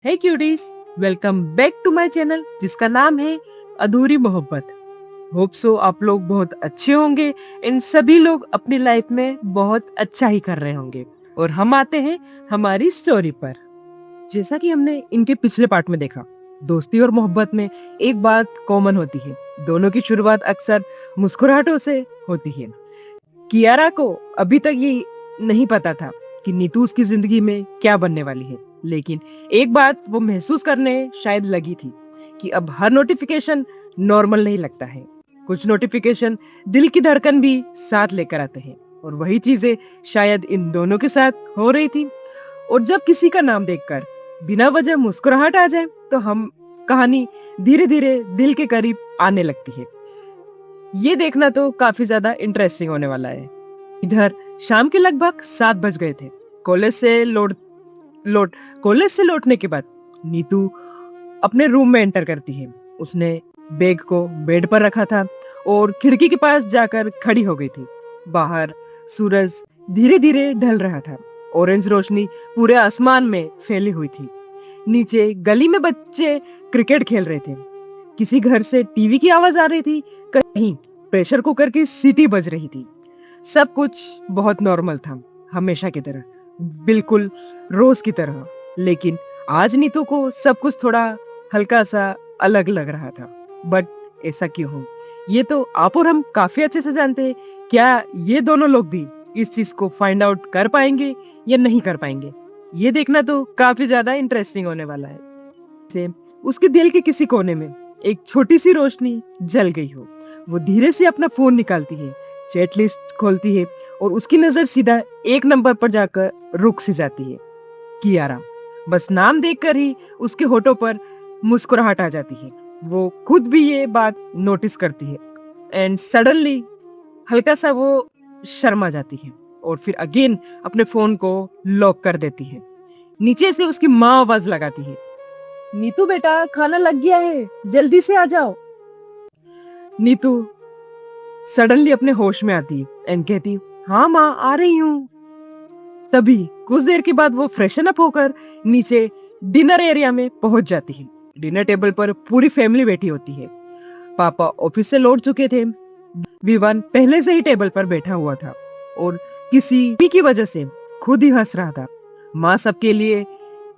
Hey cuties, welcome back to my channel जिसका नाम है अधूरी मोहब्बत। होप सो आप लोग बहुत अच्छे होंगे। इन सभी लोग अपनी लाइफ में बहुत अच्छा ही कर रहे होंगे। और हम आते हैं हमारी स्टोरी पर। जैसा कि हमने इनके पिछले पार्ट में देखा, दोस्ती और मोहब्बत में एक बात कॉमन होती है। दोनों की शुरुआत अक्सर मुस्कुराहटों से होती है। कियारा को अभी तक ये नहीं पता था कि नीतू उसकी जिंदगी में क्या बनने वाली है, लेकिन एक बात वो महसूस करने शायद लगी थी कि अब हर नोटिफिकेशन नॉर्मल नहीं लगता है। कुछ नोटिफिकेशन दिल की धड़कन भी साथ लेकर आते हैं, और वही चीजें शायद इन दोनों के साथ हो रही थी। और जब किसी का नाम देखकर बिना वजह मुस्कुराहट आ जाए तो हम कहानी धीरे धीरे दिल के करीब आने लगती है। ये देखना तो काफी ज्यादा इंटरेस्टिंग होने वाला है। इधर शाम के लगभग 7 बज गए थे। कॉलेज से लौट लौट कॉलेज से लौटने के बाद नीतू अपने रूम में एंटर करती है। उसने बैग को बेड पर रखा था और खिड़की के पास जाकर खड़ी हो गई थी। बाहर सूरज धीरे धीरे ढल रहा था। ऑरेंज रोशनी पूरे आसमान में फैली हुई थी। नीचे गली में बच्चे क्रिकेट खेल रहे थे। किसी घर से टीवी की आवाज आ रही थी, कहीं प्रेशर कुकर की सीटी बज रही थी। सब कुछ बहुत नॉर्मल था, हमेशा की तरह, बिल्कुल रोज की तरह। लेकिन आज नीतू को सब कुछ थोड़ा हल्का सा अलग लग रहा था। बट ऐसा क्यों हो, ये तो आप और हम काफी अच्छे से जानते हैं। क्या ये दोनों लोग भी इस चीज को फाइंड आउट कर पाएंगे या नहीं कर पाएंगे, ये देखना तो काफी ज्यादा इंटरेस्टिंग होने वाला है। से उसके दिल के किसी कोने में एक छोटी सी रोशनी जल गई हो। वो धीरे से अपना फोन निकालती है, चैट लिस्ट खोलती है, और उसकी नजर सीधा एक नंबर पर जाकर रुक सी जाती है, कियारा। बस नाम देखकर ही उसके होठों पर मुस्कुराहट आ जाती है। वो खुद भी ये बात नोटिस करती है, एंड सडनली हल्का सा वो शर्मा जाती है और फिर अगेन अपने फोन को लॉक कर देती है। नीचे से उसकी माँ आवाज लगाती है, नीतू बेटा, खाना लग गया है, जल्दी से आ जाओ। नीतू सडनली अपने होश में आती एंड कहती, हाँ माँ, आ रही हूँ। तभी कुछ देर के बाद वो फ्रेशन अप होकर नीचे डिनर एरिया में पहुंच जाती है। डिनर टेबल पर पूरी फैमिली बैठी होती है। पापा ऑफिस से लौट चुके थे। विवान पहले से ही टेबल पर बैठा हुआ था और किसी भी की वजह से खुद ही हंस रहा था। माँ सबके लिए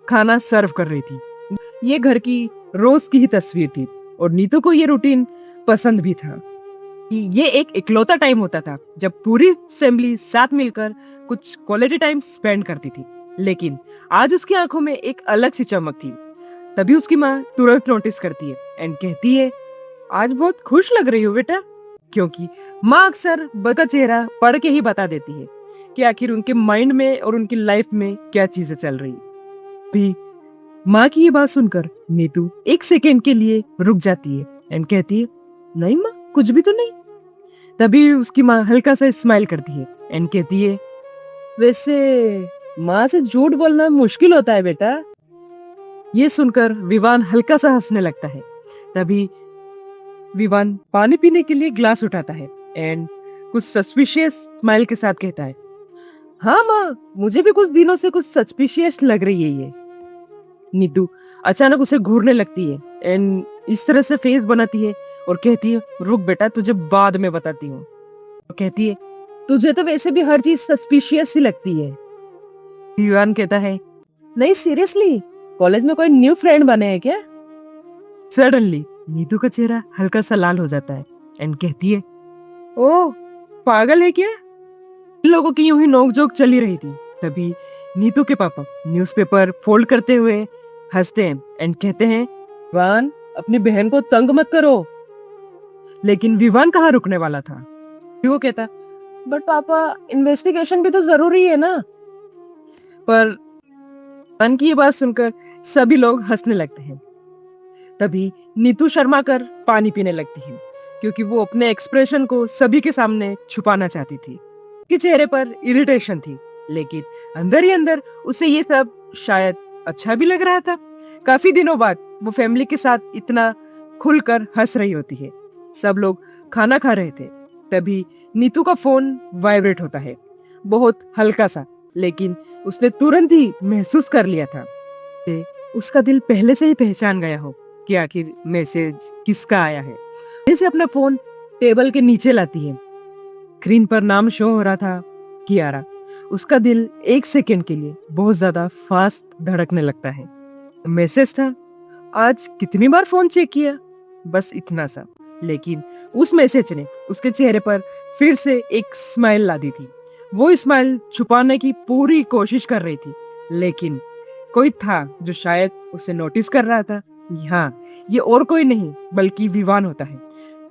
खाना सर्व कर रही थी। ये घर की रोज की ही तस्वीर थी और नीतू को ये रूटीन पसंद भी था। ये एक इकलौता टाइम होता था जब पूरी फैमिली साथ मिलकर कुछ क्वालिटी टाइम स्पेंड करती थी। लेकिन आज उसकी आंखों में एक अलग सी चमक थी। तभी उसकी माँ तुरंत नोटिस करती है एंड कहती है, आज बहुत खुश लग रही हो बेटा। क्योंकि माँ अक्सर बच्चा का चेहरा पढ़ के ही बता देती है कि आखिर उनके माइंड में और उनकी लाइफ में क्या चीजें चल रही। भी माँ की ये बात सुनकर नीतू एक सेकेंड के लिए रुक जाती है एंड कहती है, नहीं माँ, कुछ भी तो नहीं। तभी उसकी माँ हल्का सा स्माइल करती है एंड कहती है, वैसे माँ से झूठ बोलना मुश्किल होता है बेटा। ये सुनकर विवान हल्का सा हंसने लगता है। तभी विवान पानी पीने के लिए ग्लास उठाता है एंड कुछ सस्पिशियस स्माइल के साथ कहता है, हाँ माँ, मुझे भी कुछ दिनों से कुछ सस्पिशियस लग रही है ये। नीतू अचानक उसे घूरने लगती है एंड इस तरह से फेस बनाती है और कहती है, रुक बेटा, तुझे बाद में बताती हूँ। कहती है, तुझे तो वैसे भी हर चीज सस्पिशियस सी लगती है। युवान कहता है, नहीं सीरियसली, कॉलेज में कोई न्यू फ्रेंड बने हैं क्या? सडनली नीतू का चेहरा हल्का सा लाल हो जाता है एंड कहती है, ओह, पागल है क्या? इन लोगों की यूं ही नोकझोंक चली रही थी। तभी नीतू के पापा न्यूज़पेपर फोल्ड करते हुए हंसते हैं एंड कहते हैं, विवान, अपनी बहन को तंग मत करो। लेकिन विवान कहाँ रुकने वाला था। वो कहता, बट पापा, इन्वेस्टिगेशन भी तो जरूरी है ना। पर विवान की ये बात सुनकर सभी लोग हंसने लगते हैं। तभी नीतू शर्मा कर पानी पीने लगती है क्योंकि वो अपने एक्सप्रेशन को सभी के सामने छुपाना चाहती थी। उसके चेहरे पर इरिटेशन थी, लेकिन अंदर ही अंदर उसे ये सब शायद अच्छा भी लग रहा था। काफी दिनों बाद वो फैमिली के साथ इतना खुलकर हंस रही होती है। सब लोग खाना खा रहे थे। तभी नीतू का फोन वाइब्रेट होता है, बहुत हल्का सा, लेकिन उसने तुरंत ही महसूस कर लिया था उसका दिल पहले से ही पहचान गया हो कि आखिर मैसेज किसका आया है। जैसे अपना फोन टेबल के नीचे लाती है, स्क्रीन पर नाम शो हो रहा था, कियारा। उसका दिल एक सेकंड के लिए बहुत ज्यादा फास्ट धड़कने लगता है। मैसेज था, आज कितनी बार फोन चेक किया, बस इतना सा। लेकिन उस मैसेज ने उसके चेहरे पर फिर से एक स्माइल ला दी थी। वो स्माइल छुपाने की पूरी कोशिश कर रही थी, लेकिन कोई था जो शायद उसे नोटिस कर रहा था। हाँ, ये और कोई नहीं बल्कि विवान होता है,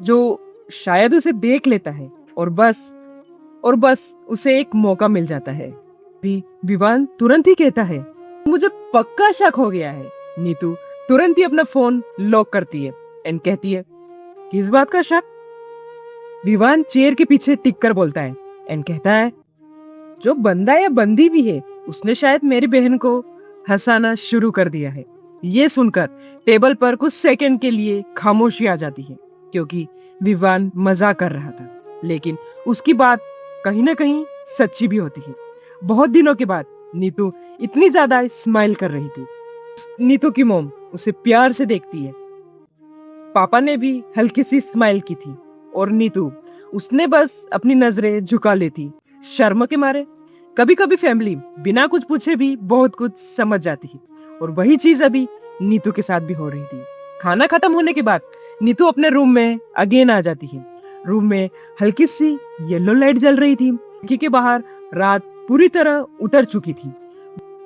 जो शायद उसे देख लेता है और बस उसे एक मौका मिल जाता है। विवान तुरंत ही कहता है, मुझे पक्का शक हो गया है। नीतू तुरंत ही अपना फोन लॉक करती है एंड कहती है, किस बात का शक? विवान चेयर के पीछे टिक कर बोलता है एंड कहता है, जो बंदा या बंदी भी है, उसने शायद मेरी बहन को हंसाना शुरू कर दिया है। ये सुनकर टेबल पर कुछ सेकंड के लिए खामोशी आ जाती है, क्योंकि विवान मजाक कर रहा था, लेकिन उसकी बात कहीं ना कहीं सच्ची भी होती है। बहुत दिनों के बाद नीतू इतनी ज्यादा स्माइल कर रही थी। नीतू की मॉम उसे प्यार से देखती है। पापा ने भी हल्की सी स्माइल की थी और नीतू उसने बस अपनी नजरें झुका लेती शर्म के मारे। कभी कभी फैमिली बिना कुछ पूछे भी बहुत कुछ समझ जाती है, और वही चीज अभी नीतू के साथ भी हो रही थी। खाना खत्म होने के बाद नीतू अपने रूम में अगेन आ जाती है। रूम में हल्की सी येलो लाइट जल रही थी। खिड़की के बाहर रात पूरी तरह उतर चुकी थी।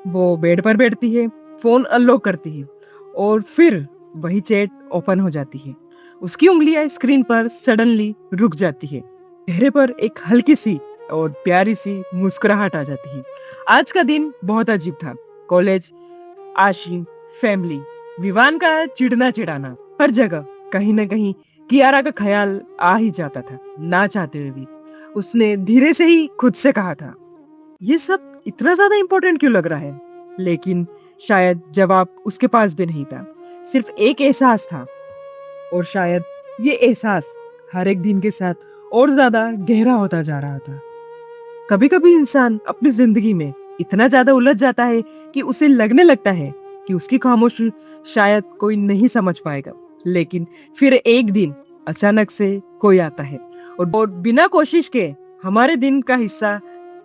वो बेड पर बैठती है, फोन अनलॉक करती है और फिर वही चैट ओपन हो जाती है। उसकी उंगलियां स्क्रीन पर सडनली रुक जाती है। चेहरे पर एक हल्की सी और प्यारी सी मुस्कुराहट आ जाती है। आज का दिन बहुत अजीब था। कॉलेज, आशिम, फैमिली, विवान का चिढ़ना चिढ़ाना, हर जगह कहीं ना कहीं कियारा का ख्याल आ ही जाता था। ना चाहते हुए भी उसने धीरे से ही खुद से कहा था, ये सब इतना ज्यादा इंपॉर्टेंट क्यों लग रहा है? लेकिन शायद जवाब उसके पास भी नहीं था, सिर्फ एक एहसास था, और शायद ये एहसास हर एक दिन के साथ और ज्यादा गहरा होता जा रहा था। कभी कभी इंसान अपनी जिंदगी में इतना ज्यादा उलझ जाता है कि उसे लगने लगता है कि उसकी खामोशी शायद कोई नहीं समझ पाएगा, लेकिन फिर एक दिन अचानक से कोई आता है और बिना कोशिश के हमारे दिन का हिस्सा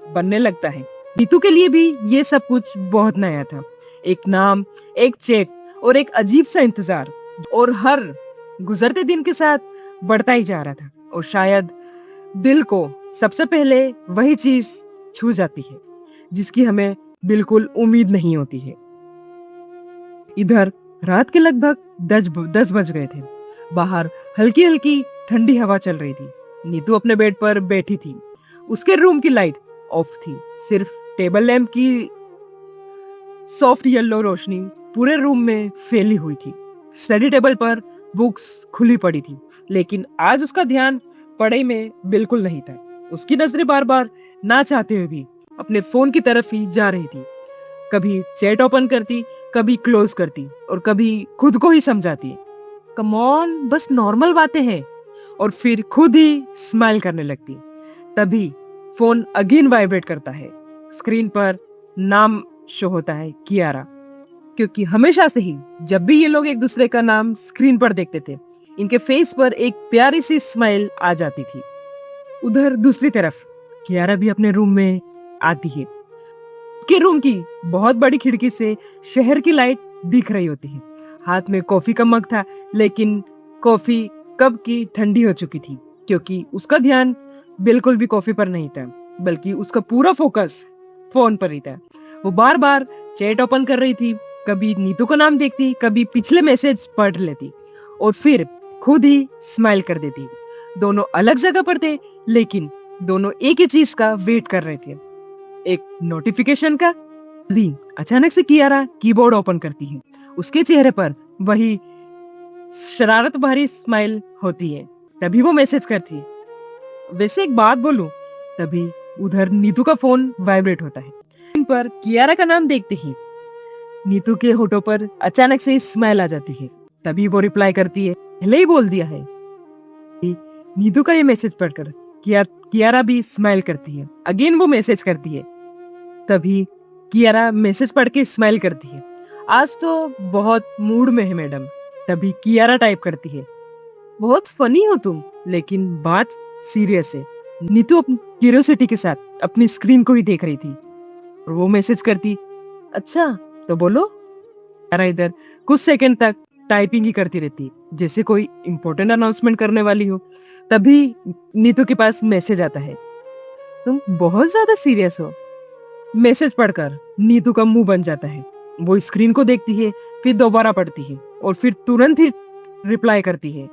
बनने लगता है। नीतू के लिए भी ये सब कुछ बहुत नया था। एक नाम, एक चेक और एक अजीब सा इंतजार, और हर गुजरते दिन के साथ बढ़ता ही जा रहा था। और शायद दिल को सबसे पहले वही चीज छू जाती है जिसकी हमें बिल्कुल उम्मीद नहीं होती है। इधर रात के लगभग 10 बज गए थे। बाहर हल्की हल्की ठंडी हवा चल रही थी। नीतू अपने बेड पर बैठी थी। उसके रूम की लाइट ऑफ थी। सिर्फ टेबल लैंप की सॉफ्ट येलो रोशनी पूरे रूम में फैली हुई थी। स्टडी टेबल पर बुक्स खुली पड़ी थी, लेकिन आज उसका ध्यान पढ़ाई में बिल्कुल नहीं था। उसकी नजरें बार बार ना चाहते हुए भी अपने फोन की तरफ ही जा रही थी। कभी चैट ओपन करती, कभी क्लोज करती और कभी खुद को ही समझाती, कम ऑन, बस नॉर्मल बातें हैं, और फिर खुद ही स्माइल करने लगती। तभी फोन अगेन वाइब्रेट करता है। स्क्रीन पर नाम शो होता है, कियारा। क्योंकि हमेशा से ही जब भी ये लोग एक दूसरे का नाम स्क्रीन पर देखते थे, इनके फेस पर एक प्यारी सी स्माइल आ जाती थी। उधर दूसरी तरफ कियारा भी अपने रूम में आती है। उसके रूम की बहुत बड़ी खिड़की से शहर की लाइट दिख रही होती है। हाथ में कॉफी का मग था, लेकिन कॉफी कब की ठंडी हो चुकी थी, क्योंकि उसका ध्यान बिल्कुल भी कॉफी पर नहीं था, बल्कि उसका पूरा फोकस फोन पर ही था। वो बार बार चैट ओपन कर रही थी, कभी नीतू का नाम देखती, कभी पिछले मैसेज पढ़ लेती और फिर खुद ही स्माइल कर देती। दोनों अलग जगह पर थे, लेकिन दोनों एक ही चीज का वेट कर रहे थे, एक नोटिफिकेशन का। भी अचानक से कियारा कीबोर्ड ओपन करती है। उसके चेहरे पर वही शरारत भरी स्माइल होती है। तभी वो मैसेज करती है, वैसे एक बात बोलूं? तभी उधर नीतू का फोन वाइब्रेट होता है। इन पर कियारा का नाम देखते ही नीतू के होठों पर अचानक से स्माइल आ जाती है। तभी वो रिप्लाई करती है, पहले ही बोल दिया है। नीतू का ये मैसेज पढ़कर कियारा भी स्माइल करती है। अगेन वो मैसेज करती है। तभी कियारा मैसेज पढ़ के स्माइल करती है। आज तो बहुत मूड में है मैडम। तभी कियारा टाइप करती है, बहुत फनी हो तुम, लेकिन बात सीरियस है। नीतू अपनी क्यूरियोसिटी के साथ अपनी स्क्रीन को ही देख रही थी और वो मैसेज करती, अच्छा तो बोलो। कियारा इधर कुछ सेकंड तक टाइपिंग ही करती रहती, जैसे कोई इंपॉर्टेंट अनाउंसमेंट करने वाली हो। तभी नीतू के पास मैसेज आता है, तुम बहुत ज्यादा सीरियस हो। मैसेज पढ़कर नीतू का मुंह बन जाता है। वो स्क्रीन को देखती है, फिर दोबारा पढ़ती है और फिर तुरंत ही रिप्लाई करती है,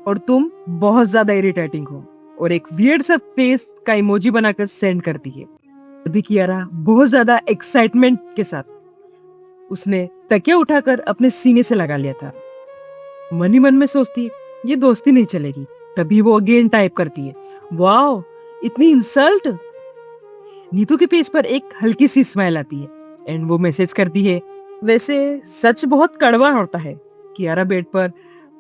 और तुम बहुत ज्यादा इरिटेटिंग हो, और एक वियर्ड सा फेस का इमोजी बनाकर सेंड करती है। तभी कियारा बहुत ज्यादा एक्साइटमेंट के साथ उसने तकिया उठाकर अपने सीने से लगा लिया था। मन ही मन में सोचती, ये दोस्ती नहीं चलेगी। तभी वो अगेन टाइप करती है, वाओ इतनी इंसल्ट। नीतू के फेस पर एक हल्की सी स्माइल आती है एंड वो मैसेज करती है, वैसे सच बहुत कड़वा होता है। कियारा बेड पर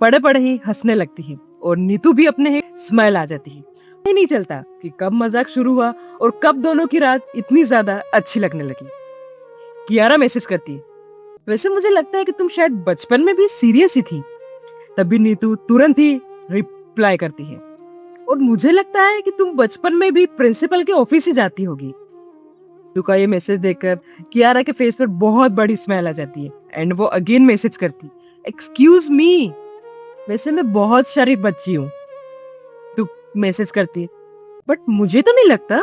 पड़े पड़े ही हंसने लगती है और नीतू भी अपने ही स्माइल आ जाती है। पता ही नहीं चलता कि कब मजाक शुरू हुआ और कब दोनों की रात इतनी ज्यादा अच्छी लगने लगी। कियारा मैसेज करती है, वैसे मुझे लगता है कि तुम शायद बचपन में भी सीरियस ही थी। तभी नीतू तुरंत ही रिप्लाई करती है, और मुझे लगता है कि तुम बचपन में भी प्रिंसिपल के ऑफिस ही जाती होगी। नीतू का ये मैसेज देखकर कियारा के फेस पर बहुत बड़ी स्माइल आ जाती है एंड वो अगेन मैसेज करती, एक्सक्यूज मी, वैसे मैं बहुत शरीफ बच्ची हूँ। तू मैसेज करती, बट मुझे तो नहीं लगता।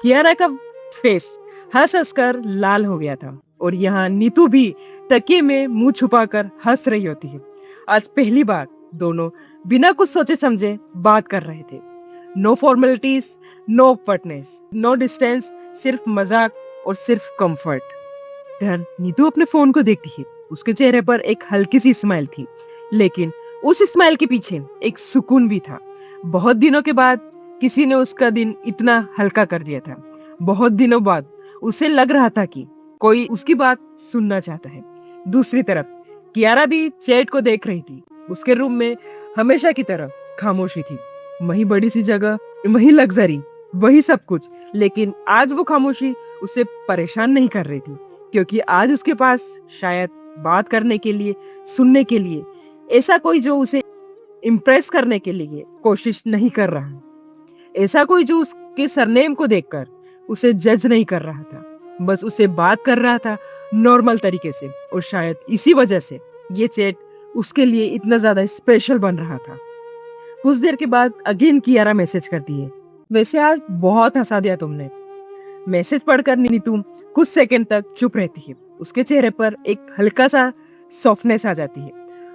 कियारा का फेस हंस हंस कर लाल हो गया था और यहाँ नीतू भी तकिए में मुंह छुपाकर हंस रही होती है। आज पहली बार दोनों बिना कुछ सोचे समझे बात कर रहे थे। No formalities, no awkwardness, no distance, सिर्फ मजाक और सिर्फ कंफर्ट। इधर नीतू अपने फोन को देखती है। उसके चेहरे पर एक हल्की सी स्माइल थी, लेकिन उस स्माइल के पीछे एक सुकून भी था। बहुत दिनों के बाद किसी ने उसका दिन इतना हल्का कर दिया था। बहुत दिनों बाद उसे लग रहा था कि कोई उसकी बात सुनना चाहता है। दूसरी तरफ कियारा भी चैट को देख रही थी। उसके रूम में हमेशा की तरह खामोशी थी। वही बड़ी सी जगह, वही लग्जरी, वही सब कुछ, लेकिन आज वो खामोशी उसे परेशान नहीं कर रही थी, क्योंकि आज उसके पास शायद बात करने के लिए, सुनने के लिए ऐसा कोई जो उसे इम्प्रेस करने के लिए कोशिश नहीं कर रहा है। ऐसा कोई जो उसके सरनेम को देखकर उसे जज नहीं कर रहा था, बस उसे बात कर रहा था नॉर्मल तरीके से। और शायद इसी वजह से ये चैट उसके लिए इतना ज्यादा स्पेशल बन रहा था। कुछ देर के बाद अगेन कियारा मैसेज करती है, वैसे आज बहुत हंसा दिया तुमने। मैसेज पढ़कर नीतू कुछ सेकंड तक चुप रहती है। उसके चेहरे पर एक हल्का सा सॉफ्टनेस आ जाती है।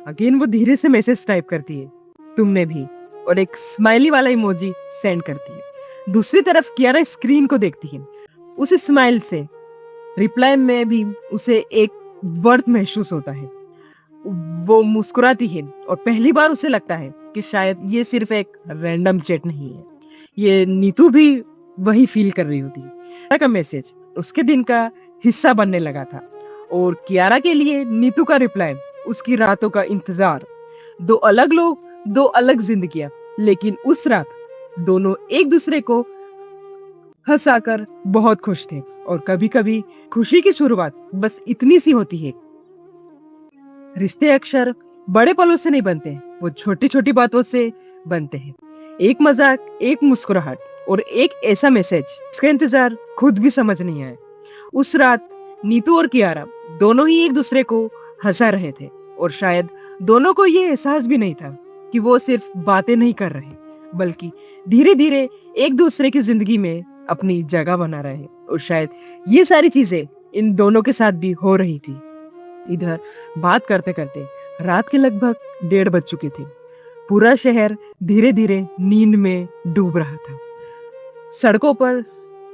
अगेन वो धीरे से मैसेज टाइप करती है, तुमने भी, और एक स्माइली वाला इमोजी सेंड करती है। दूसरी तरफ कियारा स्क्रीन को देखती है। उस स्माइल से रिप्लाई में भी उसे एक वर्थ महसूस होता है। वो मुस्कुराती है और पहली बार उसे लगता है कि शायद ये सिर्फ एक रैंडम चैट नहीं है, ये नीतू भी वही फील कर रही होती है। कियारा का मैसेज उसके दिन का हिस्सा बनने लगा था और कियारा के लिए नीतू का रिप्लाई उसकी रातों का इंतजार। दो अलग लोग, दो अलग जिंदगियां, लेकिन उस रात दोनों एक दूसरे को हंसाकर बहुत खुश थे। और कभी कभी खुशी की शुरुआत बस इतनी सी होती है। रिश्ते अक्सर बड़े पलों से नहीं बनते, वो छोटी छोटी बातों से बनते हैं। एक मजाक, एक मुस्कुराहट और एक ऐसा मैसेज जिसका इंतजार खुद भी समझ नहीं आया। उस रात नीतू और कियारा दोनों ही एक दूसरे को हंसा रहे थे और शायद दोनों को ये एहसास भी नहीं था कि वो सिर्फ बातें नहीं कर रहे, बल्कि धीरे धीरे एक दूसरे की जिंदगी में अपनी जगह बना रहे। और शायद ये सारी चीजें इन दोनों के साथ भी हो रही थी। इधर बात करते करते रात के लगभग 1:30 बज चुके थे। पूरा शहर धीरे धीरे नींद में डूब रहा था। सड़कों पर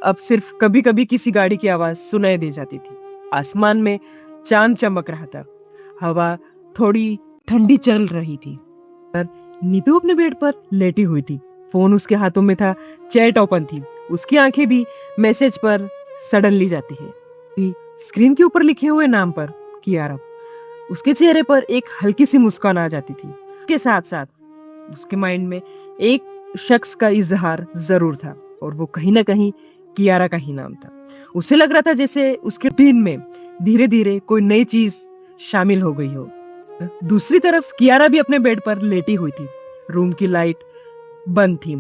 अब सिर्फ कभी कभी किसी गाड़ी की आवाज सुनाई दे जाती थी। आसमान में चांद चमक रहा था। हवा थोड़ी ठंडी चल रही थी। पर नीतू अपने बेड पर लेटी हुई थी। फोन उसके हाथों में था, चैट ओपन थी। उसकी आंखें भी मैसेज पर सडनली जाती है। स्क्रीन के ऊपर लिखे हुए नाम पर कियारा। उसके चेहरे पर एक हल्की सी मुस्कान आ जाती थी। के साथ साथ उसके माइंड में एक शख्स का इजहार जरूर था और वो कहीं ना कहीं कियारा का ही नाम था। उसे लग रहा था जैसे उसके दिन में धीरे धीरे कोई नई चीज शामिल हो गई हो। दूसरी तरफ कियारा भी अपने बेड पर लेटी हुई थी। रूम की लाइट बंद थी,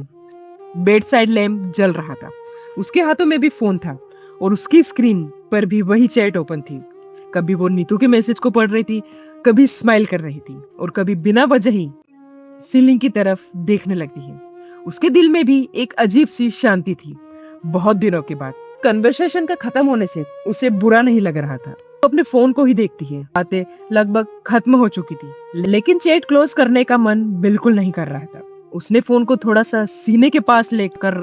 बेड साइड लैम्प जल रहा था, उसके हाथों में भी फोन था और उसकी स्क्रीन पर भी वही चैट ओपन थी। कभी वो नीतू के मैसेज को पढ़ रही थी, कभी स्माइल कर रही थी और कभी बिना वजह ही सीलिंग की तरफ देखने लगती है। उसके दिल में भी एक अजीब सी शांति थी। बहुत दिनों के बाद कन्वर्सेशन का खत्म होने से उसे बुरा नहीं लग रहा था। वो अपने फोन को ही देखती है। बातें लगभग खत्म हो चुकी थी, लेकिन चैट क्लोज करने का मन बिल्कुल नहीं कर रहा था। उसने फोन को थोड़ा सा सीने के पास लेकर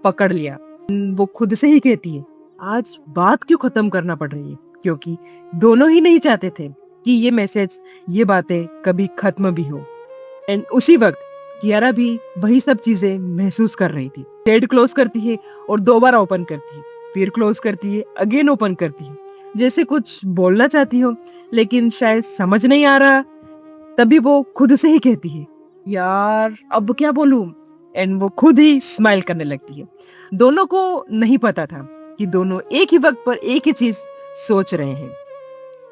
पकड़ लिया। वो खुद से ही कहती है, आज बात क्यों खत्म करना पड़ रही है, क्योंकि दोनों ही नहीं चाहते थे कि ये मैसेज, ये बातें कभी खत्म भी हो। एंड उसी वक्त कियारा भी वही सब चीजें महसूस कर रही थी। चैट क्लोज करती है और दोबारा ओपन करती है, फिर क्लोज करती है, अगेन ओपन करती है, जैसे कुछ बोलना चाहती हो लेकिन शायद समझ नहीं आ रहा। तभी वो खुद से ही कहती है, यार अब क्या बोलूं। एंड वो खुद ही स्माइल करने लगती है। दोनों को नहीं पता था कि दोनों एक ही वक्त पर एक ही चीज सोच रहे हैं।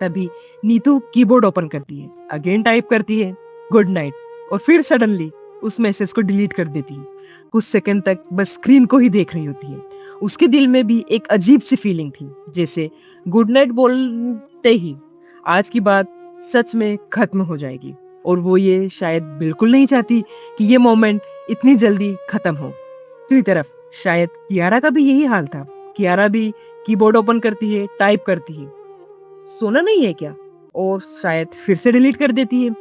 तभी नीतू कीबोर्ड ओपन करती है, अगेन टाइप करती है गुड नाइट और फिर सडनली उस मैसेज को डिलीट कर देती है। कुछ सेकंड तक बस स्क्रीन को ही देख रही होती है। उसके दिल में भी एक अजीब सी फीलिंग थी, जैसे गुड नाइट बोलते ही आज की बात सच में खत्म हो जाएगी और वो ये शायद बिल्कुल नहीं चाहती कि ये मोमेंट इतनी जल्दी खत्म हो। दूसरी तरफ शायद कियारा का भी यही हाल था। कियारा भी कीबोर्ड ओपन करती है, टाइप करती है, सोना नहीं है क्या, और शायद फिर से डिलीट कर देती है,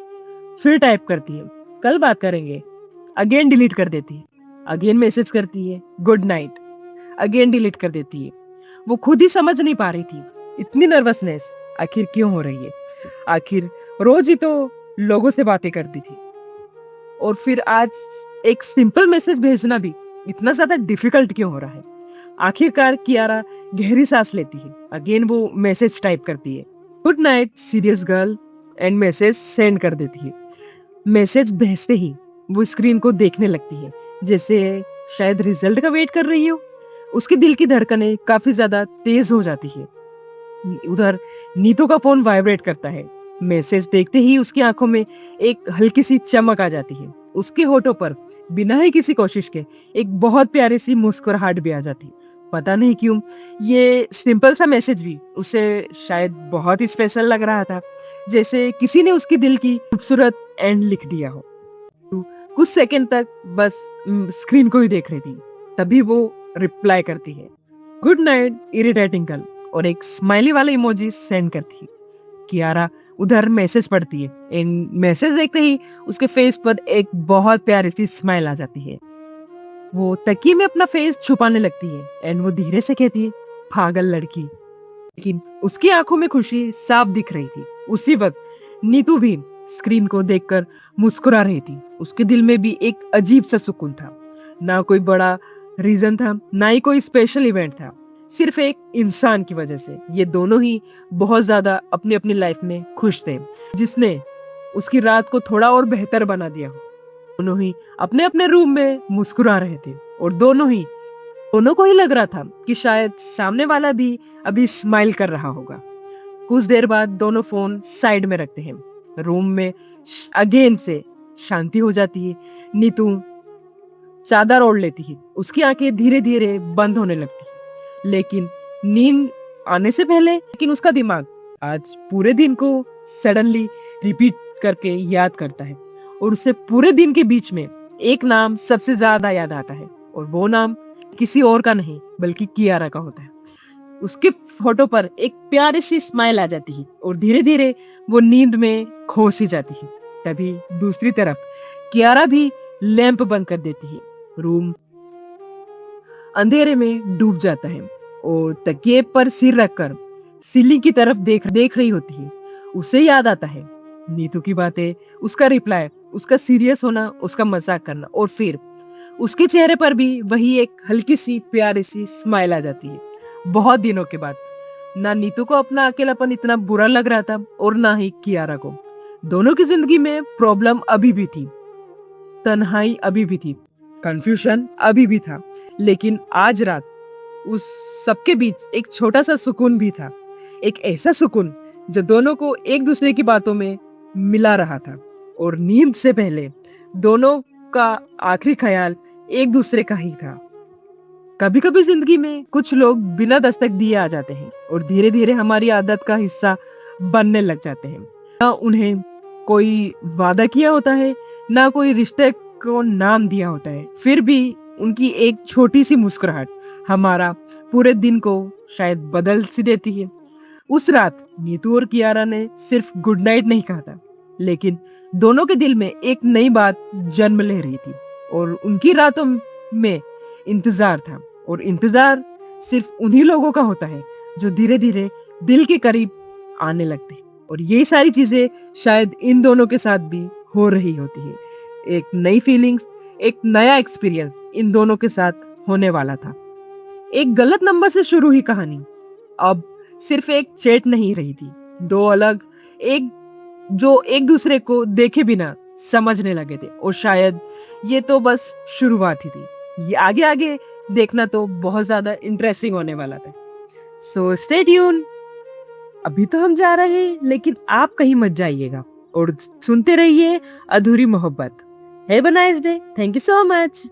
फिर टाइप करती है, कल बात करेंगे, अगेन डिलीट कर देती है, अगेन मैसेज करती है गुड नाइट, अगेन डिलीट कर देती है। वो खुद ही समझ नहीं पा रही थी इतनी नर्वसनेस आखिर क्यों हो रही है। आखिर रोज ही तो लोगों से बातें करती थी और फिर आज एक सिंपल मैसेज भेजना भी इतना ज्यादा डिफिकल्ट क्यों हो रहा है। आखिरकार कियारा गहरी सांस लेती है, अगेन वो मैसेज टाइप करती है good night serious girl and message send कर देती है। मैसेज भेजते ही वो स्क्रीन को देखने लगती है, जैसे शायद रिजल्ट का वेट कर रही हो। उसके दिल की धड़कनें काफी ज्यादा तेज हो जाती है। उधर नीतू का फोन वाइब्रेट करता है। मैसेज देखते ही उसकी आंखों में एक हल्की सी चमक आ जाती है। उसके होठों पर बिना ही किसी कोशिश के एक बहुत प्यारी सी मुस्कुराहट भी आ जाती है। पता नहीं क्यों ये सिंपल सा मैसेज भी उसे शायद बहुत ही स्पेशल लग रहा था, जैसे किसी ने उसकी दिल की खूबसूरत एंड लिख दिया हो। तो कुछ सेकंड तक बस स्क्रीन को ही देख रही थी। तभी वो रिप्लाई करती है गुड नाइट इरिटेटिंग गर्ल और एक स्माइली वाला इमोजी सेंड करती है। कियारा उधर मैसेज पढ़ती है एंड मैसेज देखते ही उसके फेस पर एक बहुत प्यारी सी स्माइल आ जाती है। वो तकिए में अपना फेस छुपाने लगती है एंड वो धीरे से कहती है पागल लड़की। लेकिन उसकी आंखों में खुशी साफ दिख रही थी। उसी वक्त नीतू भी स्क्रीन को देखकर मुस्कुरा रही थी। उसके दिल में भी एक अजीब सा सुकून था। ना कोई बड़ा रीजन था, ना ही कोई स्पेशल इवेंट था, सिर्फ एक इंसान की वजह से ये दोनों ही बहुत ज्यादा अपनी अपनी लाइफ में खुश थे, जिसने उसकी रात को थोड़ा और बेहतर बना दिया। दोनों ही अपने अपने रूम में मुस्कुरा रहे थे और दोनों को ही लग रहा था कि शायद सामने वाला भी अभी स्माइल कर रहा होगा। कुछ देर बाद दोनों फोन साइड में रखते हैं। रूम में अगेन से शांति हो जाती है। नीतू चादर ओढ़ लेती है, उसकी आंखें धीरे धीरे बंद होने लगती है, लेकिन नींद आने से पहले लेकिन उसका दिमाग आज पूरे दिन को सडनली रिपीट करके याद करता है और उसे पूरे दिन के बीच में एक नाम सबसे ज्यादा याद आता है और वो नाम किसी और का नहीं बल्कि कियारा का होता है। उसके फोटो पर एक प्यारी सी स्माइल आ जाती है और धीरे धीरे वो नींद में खो सी जाती है। तभी दूसरी तरफ कियारा भी लैंप बंद कर देती है। रूम अंधेरे में डूब जाता है और तकिए पर सिर रखकर सीलिंग की तरफ देख रही होती है। उसे याद आता है नीतू की बातें, उसका रिप्लाई, उसका सीरियस होना, उसका मजाक करना और फिर उसके चेहरे पर भी वही एक हल्की सी प्यारी सी स्माइल आ जाती है। बहुत दिनों के बाद ना नीतू को अपना अकेलापन इतना बुरा लग रहा था और ना ही कियारा को। दोनों की जिंदगी में प्रॉब्लम अभी भी थी, तन्हाई अभी भी थी, कंफ्यूजन अभी भी था, लेकिन आज रात उस सबके बीच एक छोटा सा सुकून भी था। एक ऐसा सुकून जो दोनों को एक दूसरे की बातों में मिला रहा था, और नींद से पहले दोनों का आखिरी ख्याल एक दूसरे का ही था। कभी कभी जिंदगी में कुछ लोग बिना दस्तक दिए आ जाते हैं और धीरे धीरे हमारी आदत का हिस्सा बनने लग जाते हैं। ना उन्हें कोई वादा किया होता है, ना कोई रिश्ते को नाम दिया होता है, फिर भी उनकी एक छोटी सी मुस्कुराहट हमारा पूरे दिन को शायद बदल सी देती है। उस रात नीतू और कियारा ने सिर्फ गुड नाइट नहीं कहा था, लेकिन दोनों के दिल में एक नई बात जन्म ले रही थी, और उनकी रातों में इंतजार था। और इंतजार सिर्फ उन्हीं लोगों का होता है जो धीरे धीरे दिल के करीब आने लगते हैं, और ये सारी चीजें शायद इन दोनों के साथ भी हो रही होती है। एक नई फीलिंग्स, एक नया एक्सपीरियंस इन दोनों के साथ होने वाला था। एक गलत नंबर से शुरू हुई कहानी अब सिर्फ एक चैट नहीं रही थी। दो अलग एक जो एक दूसरे को देखे बिना समझने लगे थे, और शायद ये तो बस शुरुआत ही थी। ये आगे आगे देखना तो बहुत ज्यादा इंटरेस्टिंग होने वाला था। So stay tune. अभी तो हम जा रहे हैं, लेकिन आप कहीं मत जाइएगा और सुनते रहिए अधूरी मोहब्बत। Have a nice day. Thank you so much.